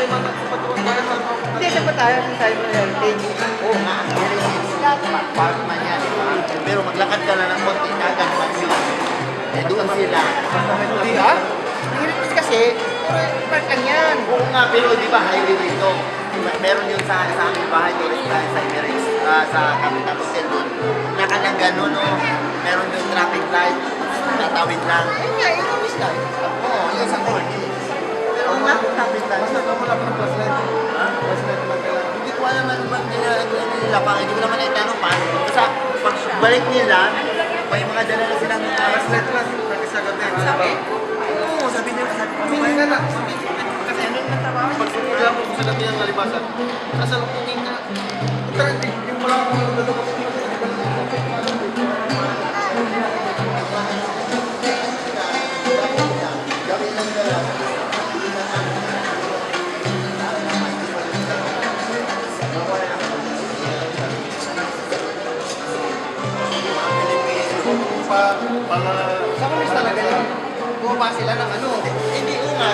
Hindi, sa tayo sa cyber heritage. Oo nga, park man yan, di ba? Pero maglakad ka na ng konti, agad man yun. Eh doon sila. Hindi ah? Heritage kasi, puro park lang yan. Oo nga, pero di ba highway dito? Meron yun sa aming bahay doon sa Emirates, sa Capital Hotel doon. Nakalang gano'n, no? Meron yung traffic light, natawid lang. Ayun nga, yung always lang. Oo, yun sa mall. Pero nga, traffic light. Ha? Hindi ko alam ano ba nila pa. Hindi ko naman naitanong pa. Basta pagbalik nila, may mga dala na silang Sabi? Oo, sabi nila. Hindi na na. Kasi ano yung natrabaho? Pagsusugan mo sa laki ng lalibasan, nasa lukungin ka. Yung wala akong nagdadabot. Sa kumis talaga yun. Bumaba sila ng ano. Hindi ko nga,